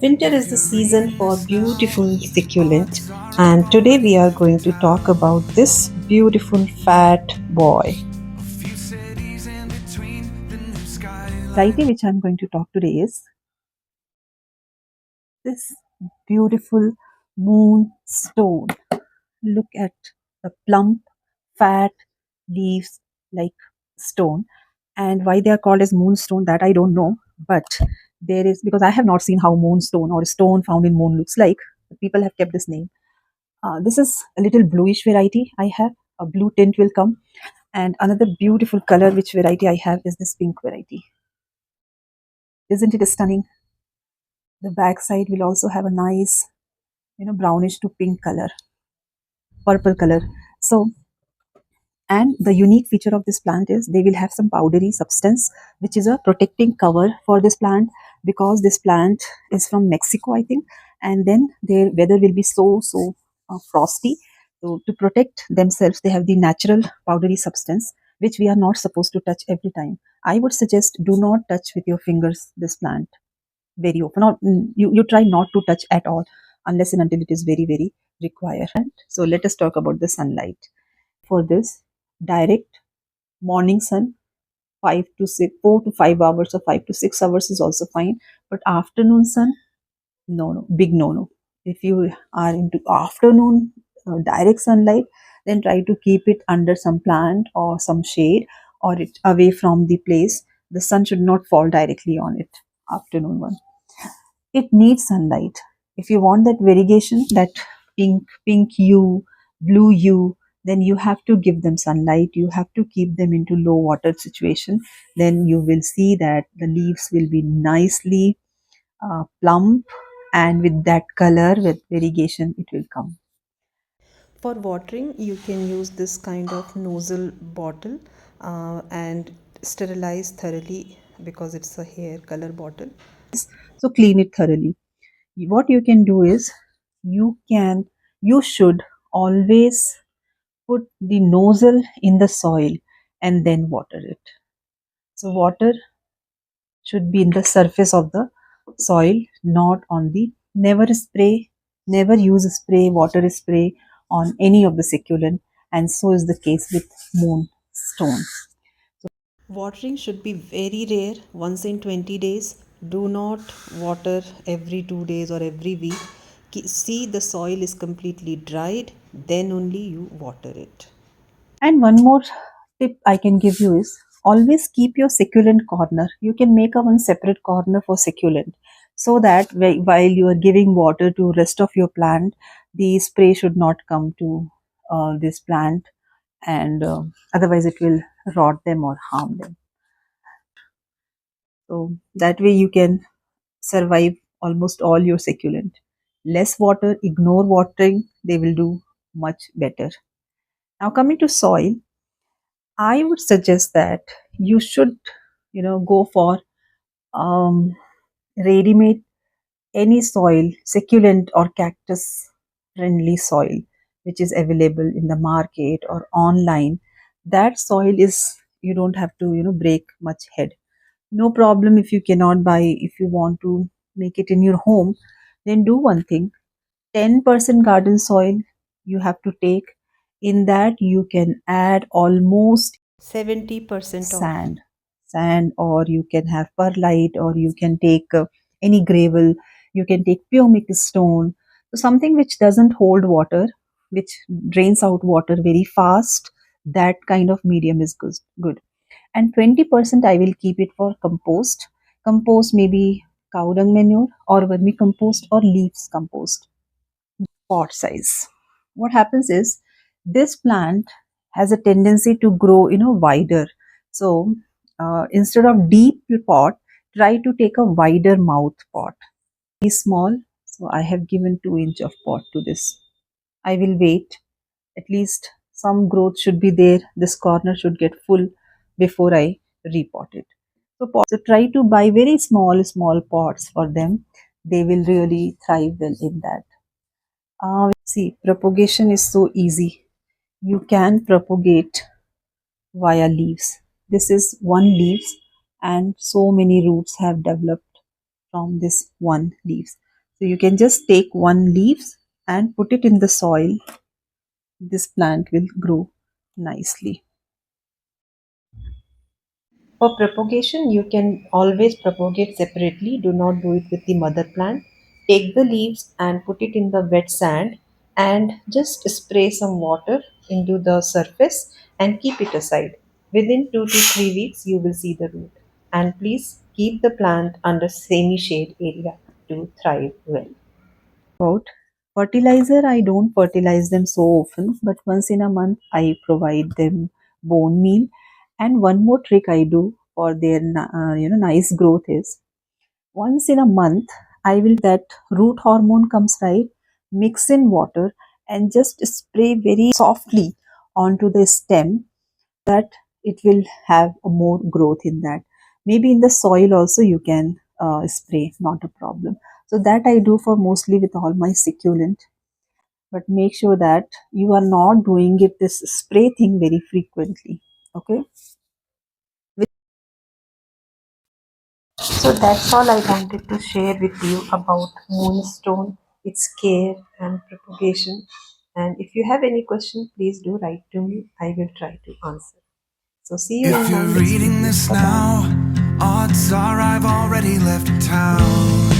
Winter is the season for beautiful succulent, and today we are going to talk about this beautiful fat boy. Variety which I'm going to talk today is this beautiful moonstone. Look at the plump, fat leaves like stone. And why they are called as moonstone, that I don't know. But there is, because I have not seen how moonstone or stone found in moon looks like. People have kept this name. This is a little bluish variety I have. A blue tint will come. And another beautiful color which variety I have is this pink variety. Isn't it stunning? The back side will also have a nice, brownish to pink color, purple color. So, and the unique feature of this plant is they will have some powdery substance, which is a protecting cover for this plant, because this plant is from Mexico, I think, and then their weather will be so frosty. So to protect themselves, they have the natural powdery substance, which we are not supposed to touch every time. I would suggest do not touch with your fingers this plant very often. Or, you try not to touch at all unless and until it is very, very required. So let us talk about the sunlight. For this, direct morning sun, 5 to 6, 4 to 5 hours or 5 to 6 hours is also fine. But afternoon sun, no, no, big no, no. If you are into afternoon direct sunlight, then try to keep it under some plant or some shade, or it away from the place. The sun should not fall directly on it. Afternoon one, it needs sunlight. If you want that variegation, that pink hue, blue hue, then you have to give them sunlight. You have to keep them into low water situation. Then you will see that the leaves will be nicely plump, and with that color, with variegation, it will come. For watering, you can use this kind of nozzle bottle and sterilize thoroughly, because it's a hair color bottle. So clean it thoroughly. What you can do is, you should always put the nozzle in the soil and then water it. So water should be in the surface of the soil, not on the, never spray, never use spray, water spray on any of the succulent, and so is the case with moonstone. Watering should be very rare, once in 20 days. Do not water every 2 days or every week. See the soil is completely dried, then only you water it. And one more tip I can give you is, always keep your succulent corner. You can make a one separate corner for succulent, so that while you are giving water to rest of your plant, the spray should not come to this plant, and otherwise it will rot them or harm them. So that way you can survive almost all your succulent. Less water, ignore watering, they will do much better. Now coming to soil, I would suggest that you should, go for um, ready-made, any soil, succulent or cactus friendly soil, which is available in the market or online. That soil is, you don't have to, break much head. No problem if you cannot buy. If you want to make it in your home, then do one thing: 10% garden soil you have to take. In that, you can add almost 70% of sand, or you can have perlite, or you can take any gravel, you can take pure mixed stone. So something which doesn't hold water, which drains out water very fast, that kind of medium is good. And 20% I will keep it for compost. Compost may be cow dung manure or vermicompost or leaves compost. Pot size. What happens is, this plant has a tendency to grow, wider. So instead of deep pot, try to take a wider mouth pot. Is small, so I have given 2 inch of pot to this. I will wait. At least some growth should be there. This corner should get full before I repot it. So try to buy very small pots for them. They will really thrive well in that. See, propagation is so easy. You can propagate via leaves. This is one leaves, and so many roots have developed from this one leaves. So you can just take one leaves and put it in the soil. This plant will grow nicely. For propagation, you can always propagate separately. Do not do it with the mother plant. Take the leaves and put it in the wet sand and just spray some water into the surface and keep it aside. Within 2 to 3 weeks, you will see the root. And please keep the plant under semi shade area to thrive well. About fertilizer, I don't fertilize them so often, but once in a month I provide them bone meal. And one more trick I do for their nice growth is once in a month I will that root hormone comes, right, mix in water and just spray very softly onto the stem, that it will have a more growth in that. Maybe in the soil also you can spray, not a problem. So that I do for mostly with all my succulent. But make sure that you are not doing it this spray thing very frequently. Okay. So that's all I wanted to share with you about moonstone, its care and propagation. And if you have any question, please do write to me. I will try to answer. So see you If in my you're next reading video. this Bye bye. now, odds are I've already left town.